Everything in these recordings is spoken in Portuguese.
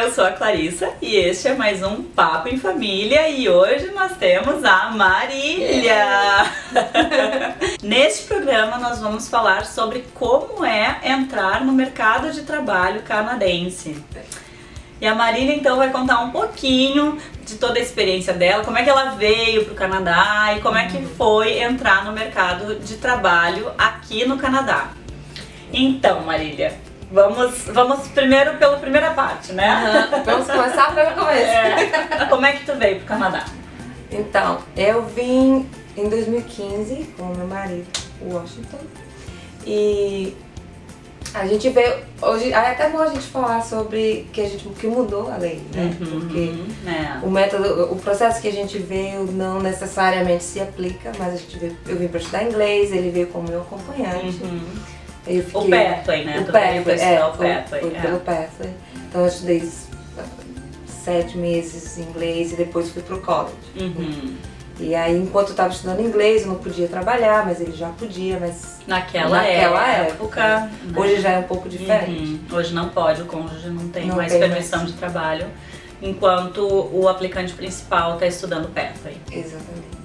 eu sou a Clarissa e este é mais um Papo em Família e hoje nós temos a Marília. Neste programa nós vamos falar sobre como é entrar no mercado de trabalho canadense. E a Marília então vai contar um pouquinho de toda a experiência dela, como é que ela veio para o Canadá e como é que foi entrar no mercado de trabalho aqui no Canadá. Então, Marília, vamos primeiro pela primeira parte, né? Vamos começar pelo começo. Como é que tu veio pro Canadá? Então, eu vim em 2015 com meu marido, Washington, e a gente veio, hoje é até bom a gente falar sobre que mudou a lei, né? Porque o método, o processo que a gente veio não necessariamente se aplica, mas a gente veio, eu vim para estudar inglês, ele veio como meu acompanhante. O Pathway, né? O Pathway, Pathway. Pelo Pathway. Então eu estudei 7 meses em inglês e depois fui pro college. E aí, enquanto eu estava estudando inglês, eu não podia trabalhar, mas ele já podia, mas naquela época, né? Hoje já é um pouco diferente. Hoje não pode, o cônjuge não tem mais permissão de trabalho, enquanto o aplicante principal está estudando Pathway. Exatamente.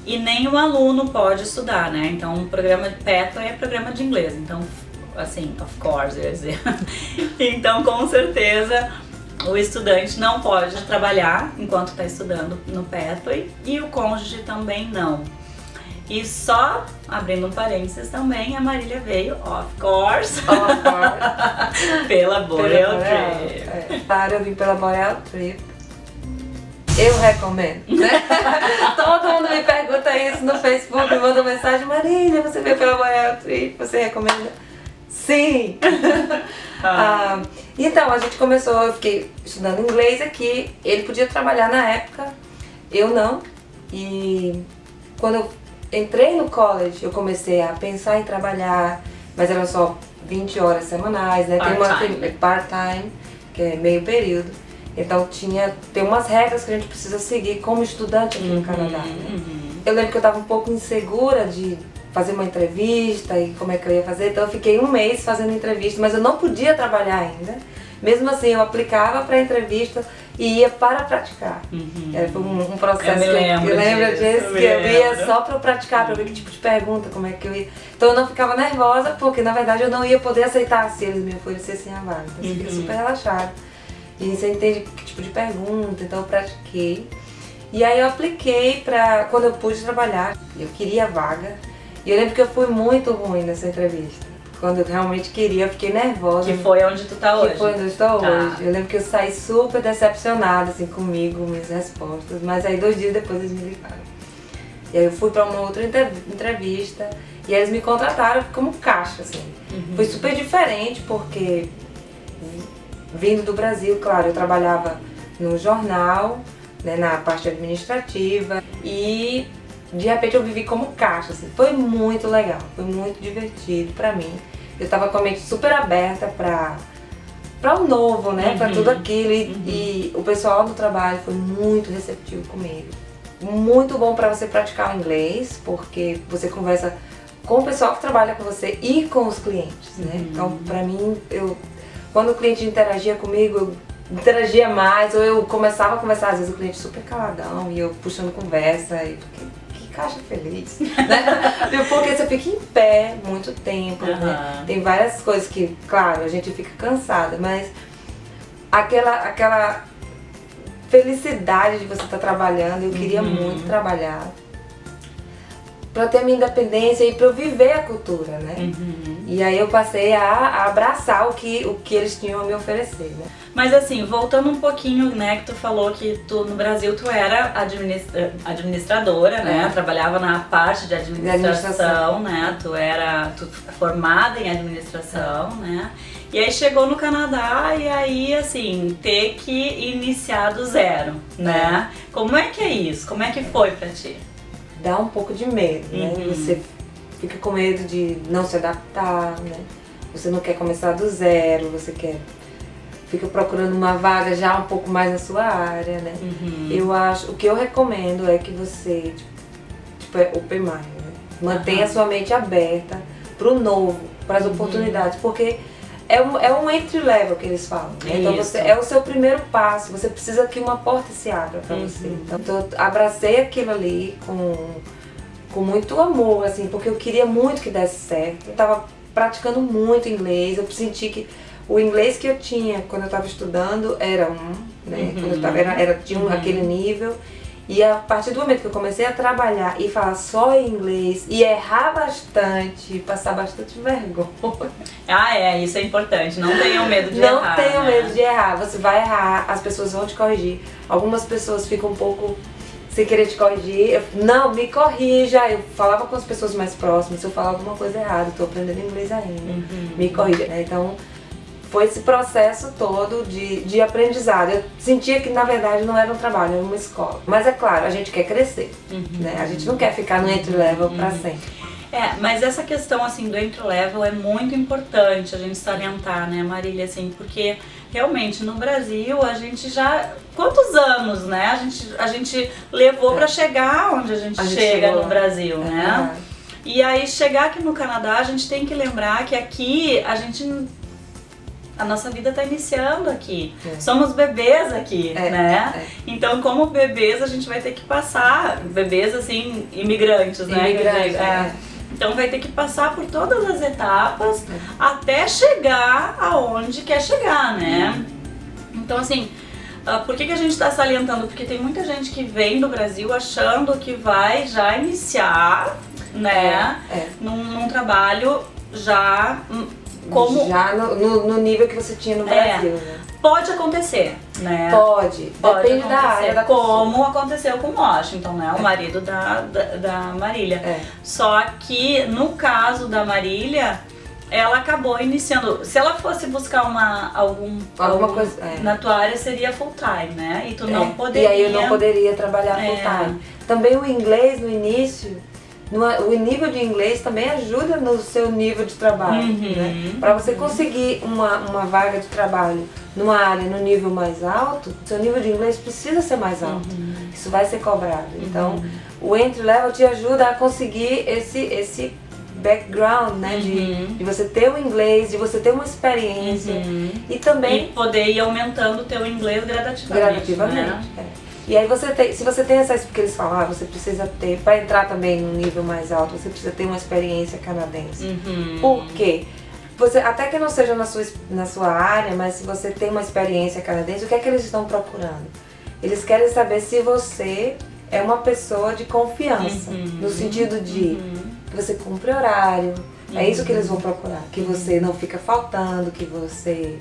E nem o aluno pode estudar, né? Então, o programa de Pathway é programa de inglês, então, assim, of course, eu ia dizer. Então, com certeza, o estudante não pode trabalhar enquanto está estudando no Pathway e o cônjuge também não. E só, abrindo um parênteses também, a Marília veio, of course, pela Boreal Trip. Claro, eu vim pela Boreal Trip. Eu recomendo, né? Todo mundo me pergunta isso no Facebook, me manda mensagem: Marília, você veio pela Boreal Trip, você recomenda? Sim! Então, a gente começou, eu fiquei estudando inglês aqui, ele podia trabalhar na época, eu não. E quando eu entrei no college, eu comecei a pensar em trabalhar, mas eram só 20 horas semanais, né? Tem part-time, que é meio período. Então tem umas regras que a gente precisa seguir como estudante aqui no Canadá, né? Eu lembro que eu estava um pouco insegura de fazer uma entrevista e como é que eu ia fazer, então eu fiquei um mês fazendo entrevista, mas eu não podia trabalhar ainda. Mesmo assim, eu aplicava para a entrevista e ia para praticar. Foi um processo eu lembro disso, que eu ia só para praticar, para ver que tipo de pergunta, como é que eu ia. Então eu não ficava nervosa, porque na verdade eu não ia poder aceitar se eles me oferecessem a vaga. Então eu fiquei super relaxada. E você entende que tipo de pergunta, então eu pratiquei. E aí eu apliquei quando eu pude trabalhar, eu queria a vaga. E eu lembro que eu fui muito ruim nessa entrevista. Quando eu realmente queria, eu fiquei nervosa. Que foi onde tu tá hoje. Que foi onde eu estou hoje. Eu lembro que eu saí super decepcionada assim, comigo, minhas respostas. Mas aí 2 dias depois eles me ligaram. E aí eu fui pra uma outra entrevista e aí eles me contrataram como caixa, assim. Foi super diferente porque vindo do Brasil, claro, eu trabalhava no jornal, né, na parte administrativa e de repente eu vivi como caixa, assim. Foi muito legal, foi muito divertido pra mim. Eu tava com a mente super aberta pra o novo, né, pra tudo aquilo e o pessoal do trabalho foi muito receptivo comigo. Muito bom pra você praticar o inglês, porque você conversa com o pessoal que trabalha com você e com os clientes, né. Então pra mim, quando o cliente interagia comigo, eu interagia mais, ou eu começava a conversar, às vezes o cliente super caladão e eu puxando conversa, e que caixa feliz, né? Porque você fica em pé muito tempo, né? Tem várias coisas que, claro, a gente fica cansada, mas aquela felicidade de você estar trabalhando, eu queria muito trabalhar para ter a minha independência e para eu viver a cultura, né? E aí eu passei a abraçar o que eles tinham a me oferecer, né? Mas assim, voltando um pouquinho, né, que tu falou que no Brasil tu era administradora, né? Trabalhava na parte de administração, né? Tu formada em administração, né? E aí chegou no Canadá e aí, assim, ter que iniciar do zero, né? Como é que é isso? Como é que foi pra ti? Dá um pouco de medo, né? Você fica com medo de não se adaptar, né? Você não quer começar do zero, fica procurando uma vaga já um pouco mais na sua área, né? O que eu recomendo é que você, é open mind, né? Mantenha a sua mente aberta pro novo, para as oportunidades, porque é um entry level que eles falam, né? Então é o seu primeiro passo, você precisa que uma porta se abra pra você. Então eu abracei aquilo ali com muito amor, assim, porque eu queria muito que desse certo. Eu tava praticando muito inglês, eu senti que o inglês que eu tinha quando eu tava estudando era né? Quando eu tava, tinha aquele nível. E a partir do momento que eu comecei a trabalhar e falar só em inglês e errar bastante, passar bastante vergonha. Isso é importante, não tenham medo de errar. Não tenham medo de errar, você vai errar, as pessoas vão te corrigir. Algumas pessoas ficam um pouco sem querer te corrigir. Não, me corrija. Eu falava com as pessoas mais próximas, se eu falar alguma coisa errada, estou aprendendo inglês ainda, me corrija. Então, foi esse processo todo de aprendizado. Eu sentia que, na verdade, não era um trabalho, era uma escola. Mas é claro, a gente quer crescer, né? A gente não quer ficar no entry level para sempre. Mas essa questão, assim, do entry level é muito importante a gente salientar, né, Marília, assim, porque realmente no Brasil a gente já... Quantos anos, né, a gente levou para chegar onde a gente chega no Brasil, né? E aí, chegar aqui no Canadá, a gente tem que lembrar que aqui a nossa vida está iniciando aqui. Somos bebês aqui, né? Então, como bebês, a gente vai ter que passar, bebês assim, imigrantes, né? Então vai ter que passar por todas as etapas até chegar aonde quer chegar, né? Então, assim, por que a gente está salientando? Porque tem muita gente que vem do Brasil achando que vai já iniciar, né? Num trabalho já... Já no nível que você tinha no Brasil, né? Pode acontecer, né? Pode depende da área da como aconteceu com o Washington, né? O marido da Marília. Só que no caso da Marília, ela acabou iniciando. Se ela fosse buscar alguma coisa na tua área, seria full time, né? E tu não poderia. E aí eu não poderia trabalhar full time. Também o inglês no início. O nível de inglês também ajuda no seu nível de trabalho, né? Para você conseguir uma vaga de trabalho numa área no nível mais alto, seu nível de inglês precisa ser mais alto. Isso vai ser cobrado. Então, o entry level te ajuda a conseguir esse background, né? De você ter o inglês, de você ter uma experiência e também poder ir aumentando o teu inglês gradativamente. Né? E aí se você tem essa, porque eles falam, você precisa ter, para entrar também num nível mais alto, você precisa ter uma experiência canadense. Por quê? Até que não seja na sua área, mas se você tem uma experiência canadense, o que é que eles estão procurando? Eles querem saber se você é uma pessoa de confiança, no sentido de que você cumpre horário, é isso que eles vão procurar, que você não fica faltando, que você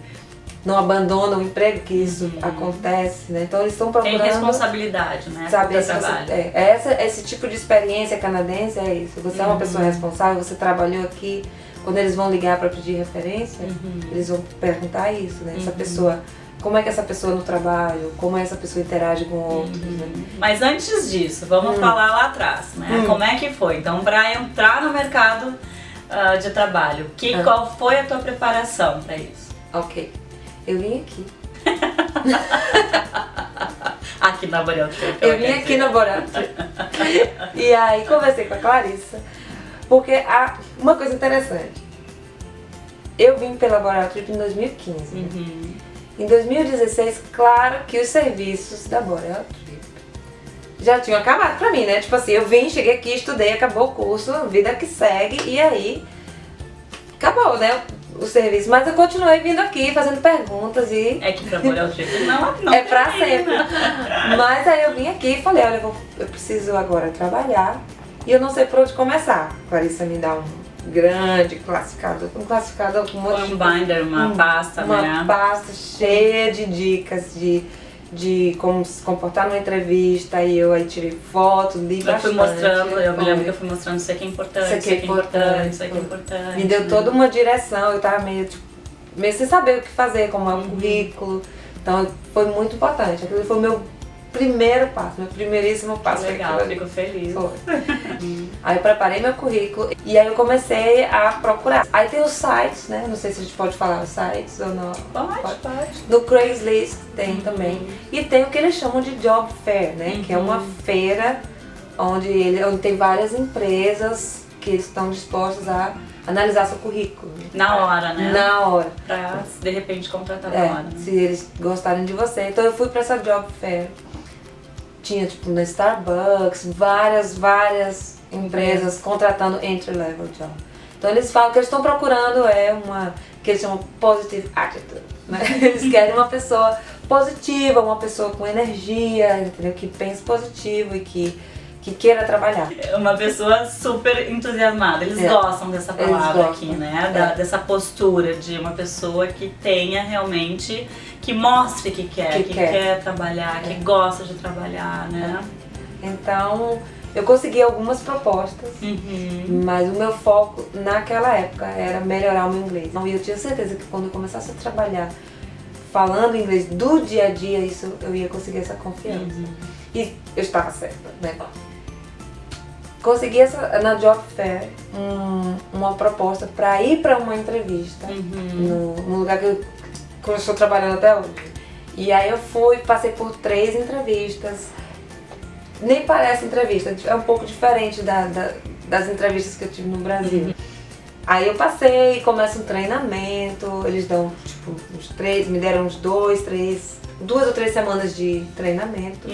não abandona o emprego, que isso acontece, né? Então eles estão procurando... Tem responsabilidade, né? Saber se você, esse tipo de experiência canadense é isso. Você é uma pessoa responsável, você trabalhou aqui. Quando eles vão ligar para pedir referência, eles vão perguntar isso, né? Essa pessoa, como é que essa pessoa no trabalho, como essa pessoa interage com outros, né? Mas antes disso, vamos falar lá atrás, né? Como é que foi? Então, para entrar no mercado de trabalho, qual foi a tua preparação para isso? Ok. Eu vim aqui. Aqui na Boreal Trip. Eu vim aqui na Boreal Trip. E aí conversei com a Clarissa, porque uma coisa interessante. Eu vim pela Boreal Trip em 2015. Em 2016, claro que os serviços da Boreal Trip já tinham acabado pra mim, né? Tipo assim, eu vim, cheguei aqui, estudei, acabou o curso, vida que segue, e aí acabou, né? O serviço, mas eu continuei vindo aqui fazendo perguntas e... É que pra Boreal Trip não é pra sempre. Mas aí eu vim aqui e falei, olha, eu preciso agora trabalhar e eu não sei por onde começar. Clarissa me dá um grande classificador, com um binder, uma pasta, né? Uma pasta cheia de dicas de como se comportar numa entrevista, e eu aí tirei foto, li bastante. Eu me lembro que eu fui mostrando isso aqui é importante, isso aqui é importante, isso aqui é importante. Me deu toda uma direção, eu tava meio sem saber o que fazer, como é o currículo. Então foi muito importante. Aquilo foi o meu primeiro passo, meu primeiríssimo passo. Legal, fico feliz. Aí eu preparei meu currículo e aí eu comecei a procurar. Aí tem os sites, né? Não sei se a gente pode falar os sites ou não. Pode. No Craigslist tem também. E tem o que eles chamam de Job Fair, né? Que é uma feira onde tem várias empresas que eles estão dispostos a analisar seu currículo. Na hora, né? Na hora. Pra, de repente, contratar na hora. Né? Se eles gostarem de você. Então eu fui pra essa job fair. Tinha, tipo, na Starbucks, várias empresas contratando entry-level job. Então eles falam que eles estão procurando que eles chamam positive attitude, né? Eles querem uma pessoa positiva, uma pessoa com energia, entendeu? Que pense positivo e que queira trabalhar. Uma pessoa super entusiasmada, eles gostam dessa palavra aqui, né? Dessa postura de uma pessoa que tenha realmente, que mostre que quer trabalhar, que gosta de trabalhar, né? Então, eu consegui algumas propostas, mas o meu foco naquela época era melhorar o meu inglês. E eu tinha certeza que quando eu começasse a trabalhar falando inglês do dia a dia, eu ia conseguir essa confiança. E eu estava certa, né? Consegui na Job Fair uma proposta para ir para uma entrevista no lugar que eu estou trabalhando até hoje. E aí eu passei por 3 entrevistas. Nem parece entrevista, é um pouco diferente das entrevistas que eu tive no Brasil. Aí eu passei, começa um treinamento, eles dão tipo me deram uns 2 ou 3 semanas de treinamento.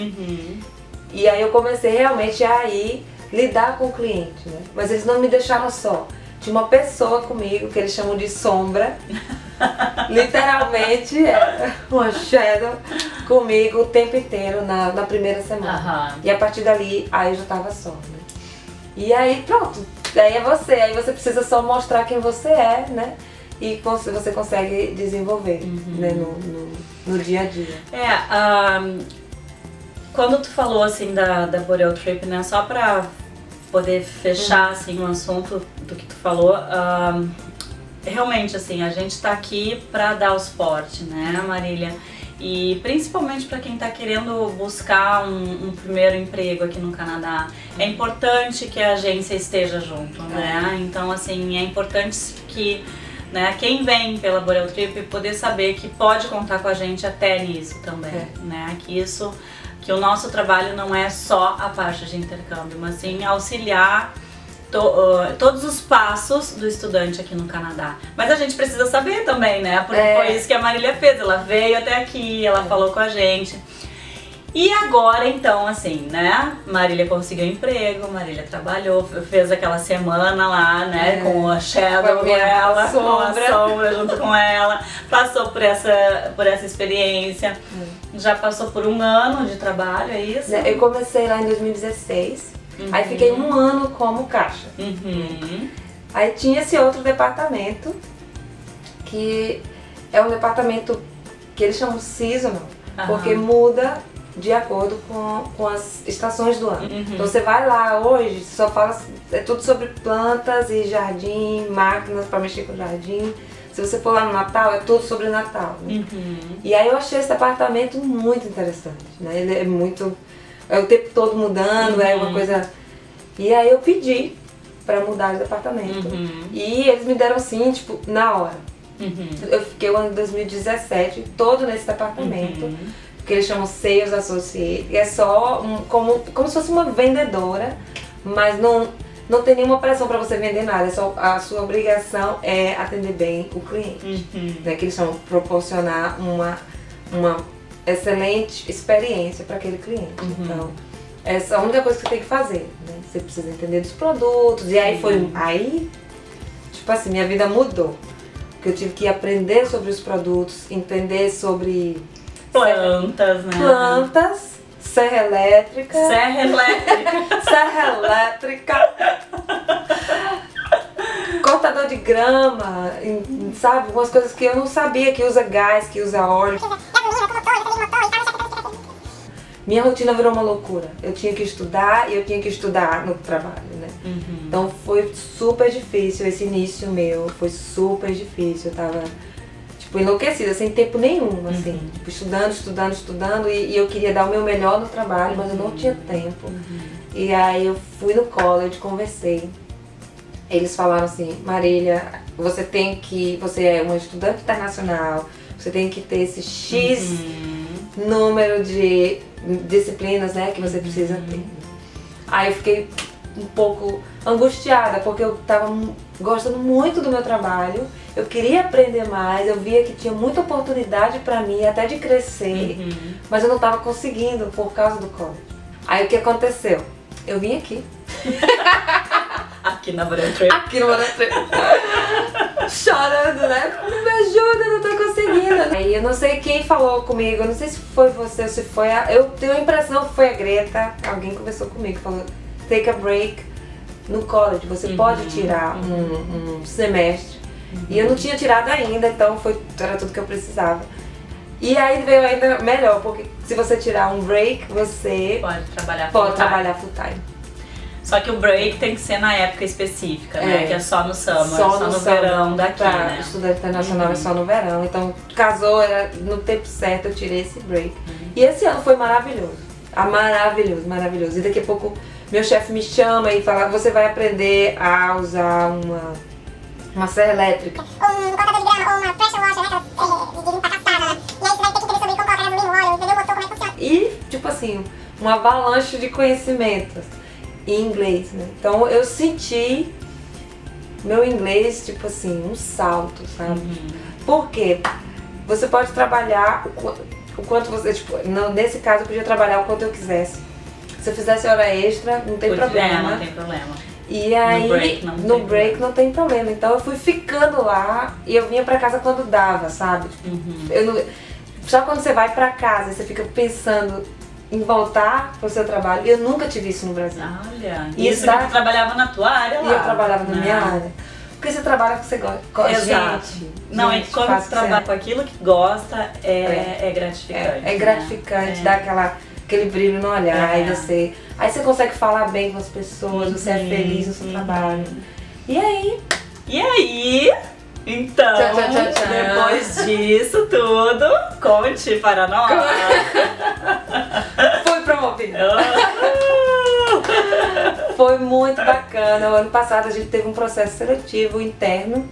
E aí eu comecei realmente a ir lidar com o cliente, né? Mas eles não me deixaram só. Tinha uma pessoa comigo que eles chamam de sombra. Literalmente uma shadow comigo o tempo inteiro na primeira semana. E a partir dali, aí eu já tava só, né? E aí pronto, daí é você. Aí você precisa só mostrar quem você é, né? E você consegue desenvolver, né? No dia a dia. Quando tu falou assim da Boreal Trip, né? Só pra poder fechar assim o assunto do que tu falou, realmente assim, a gente tá aqui pra dar o suporte, né, Marília? E principalmente para quem tá querendo buscar um primeiro emprego aqui no Canadá, é importante que a agência esteja junto, né? Então assim, é importante que, né, quem vem pela Boreal Trip poder saber que pode contar com a gente até nisso também, né? Que o nosso trabalho não é só a parte de intercâmbio, mas sim auxiliar todos os passos do estudante aqui no Canadá. Mas a gente precisa saber também, né? Porque foi isso que a Marília fez, ela veio até aqui, ela falou com a gente. E agora então, assim, né? Marília conseguiu emprego, Marília trabalhou, fez aquela semana lá, né? Com a Shadow com ela, com a sombra junto com ela, passou por essa experiência, já passou por 1 ano de trabalho, é isso? Eu comecei lá em 2016, aí fiquei 1 ano como caixa. Aí tinha esse outro departamento, que é um departamento que eles chamam seasonal, porque muda de acordo com as estações do ano. Então você vai lá hoje, só fala, é tudo sobre plantas e jardim, máquinas para mexer com o jardim. Se você for lá no Natal, é tudo sobre o Natal. Né? E aí eu achei esse departamento muito interessante, né? Ele é o tempo todo mudando, é uma coisa... E aí eu pedi para mudar de departamento. E eles me deram sim, tipo, na hora. Eu fiquei o ano de 2017 todo nesse departamento. Que eles chamam Sales Associate, e é só como se fosse uma vendedora, mas não tem nenhuma pressão para você vender nada, a sua obrigação é atender bem o cliente, né? Que eles chamam proporcionar uma excelente experiência para aquele cliente. Então, essa é a única coisa que você tem que fazer, né? Você precisa entender dos produtos, e aí tipo assim, minha vida mudou, porque eu tive que aprender sobre os produtos, entender sobre plantas, né? Plantas, serra elétrica. Cortador de grama, sabe? Algumas coisas que eu não sabia, que usa gás, que usa óleo. Minha rotina virou uma loucura. Eu tinha que estudar e eu tinha que estudar no trabalho, né? Então foi super difícil, esse início meu foi super difícil. Eu tava enlouquecida, sem tempo nenhum, assim, tipo, estudando e eu queria dar o meu melhor no trabalho, mas eu não tinha tempo. E aí eu fui no college, conversei. Eles falaram assim, Marília, você é uma estudante internacional, você tem que ter esse X número de disciplinas, né, que você precisa ter. Aí eu fiquei um pouco angustiada, porque eu tava gostando muito do meu trabalho, eu queria aprender mais, eu via que tinha muita oportunidade pra mim, até de crescer, mas eu não tava conseguindo por causa do college. Aí o que aconteceu? Eu vim aqui. Aqui na Brasil. Aqui no Brasil. Chorando, né? Me ajuda, eu não tô conseguindo. Aí eu não sei quem falou comigo, eu não sei se foi você ou se foi eu tenho a impressão que foi a Greta. Alguém conversou comigo, falou: take a break no college, você pode tirar um semestre. E eu não tinha tirado ainda, então era tudo que eu precisava. E aí veio ainda melhor, porque se você tirar um break, você pode trabalhar full time. Só que o break tem que ser na época específica, né? Que é só no summer, só no verão daqui, né? Estudante internacional é só no verão. Então, casou, era no tempo certo, eu tirei esse break. E esse ano foi maravilhoso. Maravilhoso, maravilhoso. E daqui a pouco meu chefe me chama e fala: você vai aprender a usar uma serra elétrica. Um cortador de grama ou uma pressure washer, né? De limpar cascada, né? E aí você vai ter que entender sobre como colocar gasolina no óleo, entendeu? O motor, como é que funciona. E, tipo assim, uma avalanche de conhecimentos em inglês, né? Então eu senti meu inglês, tipo assim, um salto, sabe? Por quê? Você pode trabalhar o quanto você, tipo, nesse caso eu podia trabalhar o quanto eu quisesse. Se eu fizesse hora extra, não tem problema. Não tem problema. E aí, no break não tem problema. Então eu fui ficando lá e eu vinha pra casa quando dava, sabe? Só quando você vai pra casa, você fica pensando em voltar pro seu trabalho. E eu nunca tive isso no Brasil. Olha, isso que tu trabalhava na tua área lá. E eu trabalhava na minha área. Porque você trabalha com o que você gosta. Exato. Não, é que quando você trabalha com aquilo que gosta, é gratificante. É gratificante, dá aquele brilho no olhar. Aí você consegue falar bem com as pessoas, você é feliz no seu trabalho. E aí? Então, depois disso tudo, conte para nós. Fui promovida. Foi muito bacana. O ano passado a gente teve um processo seletivo interno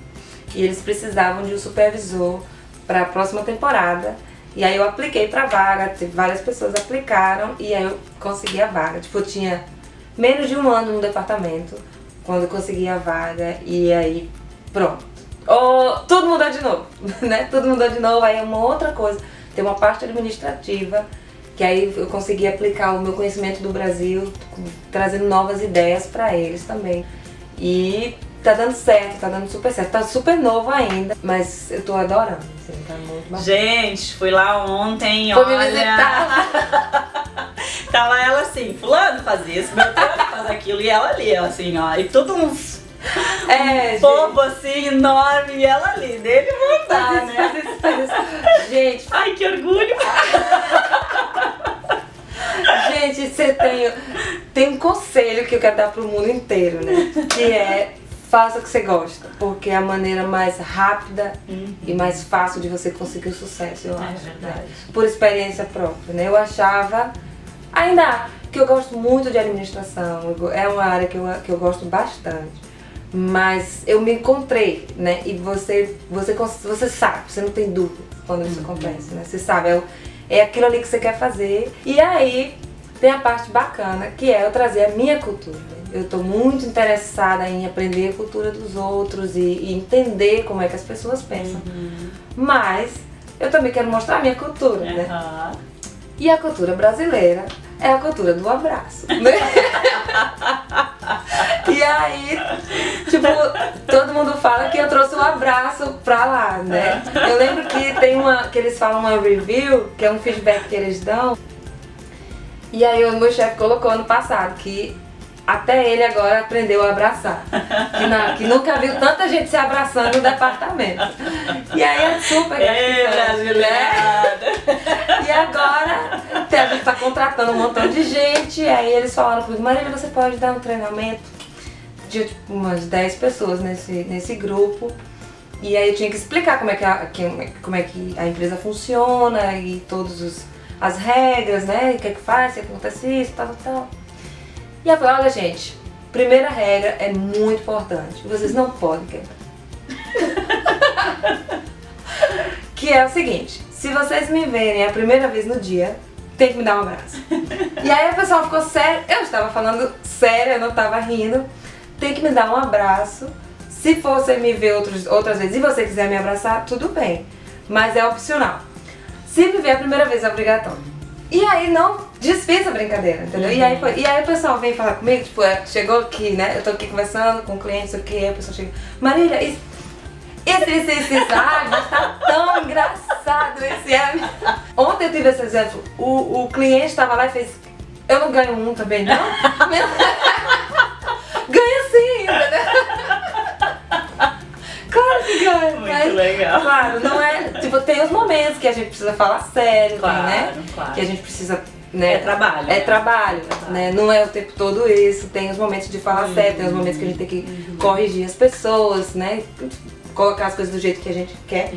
e eles precisavam de um supervisor para a próxima temporada. E aí eu apliquei pra vaga, várias pessoas aplicaram e aí eu consegui a vaga. Tipo, eu tinha menos de um ano no departamento quando eu consegui a vaga e aí pronto. Tudo mudou de novo, né? Tudo mudou de novo, aí é uma outra coisa. Tem uma parte administrativa que aí eu consegui aplicar o meu conhecimento do Brasil, trazendo novas ideias pra eles também. E tá dando certo, tá dando super certo. Tá super novo ainda, mas eu tô adorando, assim, tá muito bacana. Gente, fui lá ontem, Foi me visitar. Tava ela assim, fulano faz isso, Beltrano faz aquilo, e ela ali, assim, ó, e tudo uns povo assim, enorme, e ela ali, dele montar, né? Gente, ai, que orgulho! Gente, você tem um conselho que eu quero dar pro mundo inteiro, né? Que é: faça o que você gosta, porque é a maneira mais rápida e mais fácil de você conseguir o sucesso, eu acho. Verdade. Né? Por experiência própria, né? Eu achava, ainda que eu gosto muito de administração, é uma área que eu gosto bastante, mas eu me encontrei, né? E você sabe, você não tem dúvida quando isso acontece, né? Você sabe, é aquilo ali que você quer fazer. E aí tem a parte bacana, que é eu trazer a minha cultura. Eu tô muito interessada em aprender a cultura dos outros e entender como é que as pessoas pensam. Mas eu também quero mostrar a minha cultura, né? E a cultura brasileira é a cultura do abraço, né? E aí, tipo, todo mundo fala que eu trouxe um abraço pra lá, né? Eu lembro que tem que eles falam uma review, que é um feedback que eles dão. E aí o meu chefe colocou ano passado que até ele agora aprendeu a abraçar. Que nunca viu tanta gente se abraçando no departamento. E aí é super gratificante, né? E agora a gente tá contratando um montão de gente. Aí eles falaram comigo: Marília, você pode dar um treinamento de tipo, umas 10 pessoas nesse grupo. E aí eu tinha que explicar como é que a empresa funciona e todas as regras, né? O que é que faz, se acontece isso, tal. E eu falei: olha, gente, primeira regra é muito importante, vocês não podem quebrar. Que é o seguinte: se vocês me verem a primeira vez no dia, tem que me dar um abraço. E aí a pessoa ficou séria, eu estava falando séria, eu não estava rindo. Tem que me dar um abraço. Se for você me ver outras vezes e você quiser me abraçar, tudo bem. Mas é opcional. Se me ver a primeira vez é obrigatório. E aí não desfiz a brincadeira, entendeu? E aí o pessoal vem falar comigo, tipo, chegou aqui, né? Eu tô aqui conversando com o cliente, isso aqui, aí a pessoa chega, Marília, isso, ai, mas tá tão engraçado esse Ontem eu tive esse exemplo, o cliente tava lá e fez, eu não ganho um também, não? Ganha sim, entendeu? Claro que ganha, Muito legal. Claro, não é, tipo, tem os momentos que a gente precisa falar sério, Claro, né? claro. Que a gente precisa, né? É trabalho. É trabalho, né? Não é o tempo todo isso, tem os momentos de falar sério, tem os momentos que a gente tem que corrigir as pessoas, né? Colocar as coisas do jeito que a gente quer.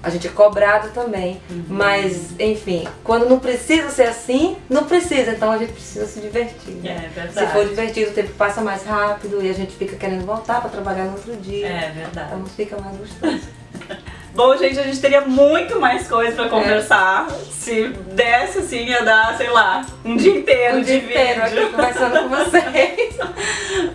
A gente é cobrado também, mas enfim, quando não precisa ser assim, não precisa, então a gente precisa se divertir, né? É verdade. Se for divertido, o tempo passa mais rápido e a gente fica querendo voltar pra trabalhar no outro dia. É verdade. Então fica mais gostoso. Bom, gente, a gente teria muito mais coisa pra conversar. Se desse, assim, ia dar, sei lá, um dia inteiro Um de dia vídeo. inteiro aqui conversando com vocês.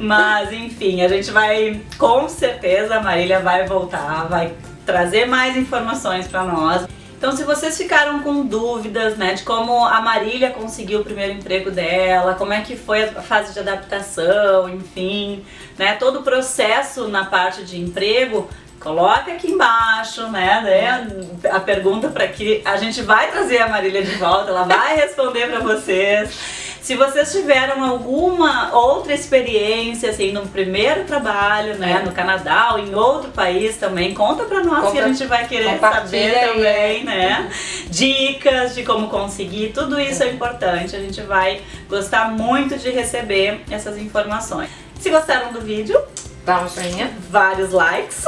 Mas, enfim, a gente vai, com certeza, a Marília vai voltar, vai trazer mais informações pra nós. Então, se vocês ficaram com dúvidas, né, de como a Marília conseguiu o primeiro emprego dela, como é que foi a fase de adaptação, enfim, né, todo o processo na parte de emprego, coloca aqui embaixo, né, a pergunta para que a gente vai trazer a Marília de volta, ela vai responder para vocês. Se vocês tiveram alguma outra experiência, assim, no primeiro trabalho, né, no Canadá ou em outro país também, conta pra nós que a gente vai querer saber também, né? Dicas de como conseguir, tudo isso é importante, a gente vai gostar muito de receber essas informações. Se gostaram do vídeo, Dá uma joinha. vários likes.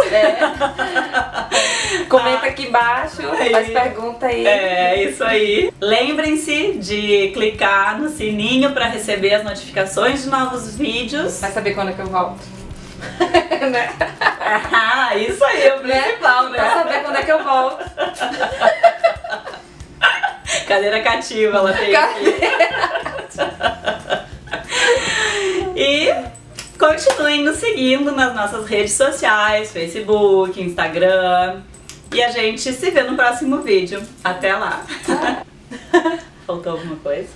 Comenta aqui embaixo, faz pergunta aí. É, isso aí. Lembrem-se de clicar no sininho para receber as notificações de novos vídeos. Vai saber quando é que eu volto. Né? Ah, isso aí é o principal, Vai né? saber quando é que eu volto. Cadeira cativa ela tem aqui. E continuem nos seguindo nas nossas redes sociais, Facebook, Instagram. E a gente se vê no próximo vídeo. Até lá. Faltou alguma coisa?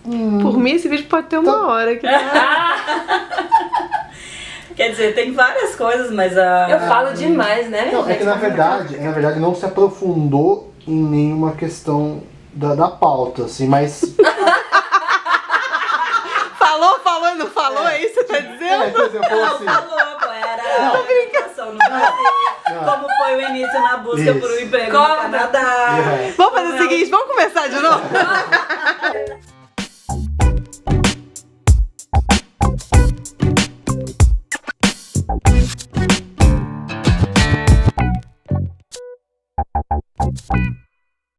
Por mim, esse vídeo pode ter uma hora. Que Quer dizer, tem várias coisas, mas a... Eu falo demais, né? Não, é que na verdade não se aprofundou em nenhuma questão da pauta, assim, mas... falou, não falou, é isso que você tá dizendo? por exemplo, falou Não, assim... falou, pô, era a imigração no Brasil, como foi o início na busca por um emprego no Conta. Canadá. Vamos fazer o seguinte, vamos começar de novo?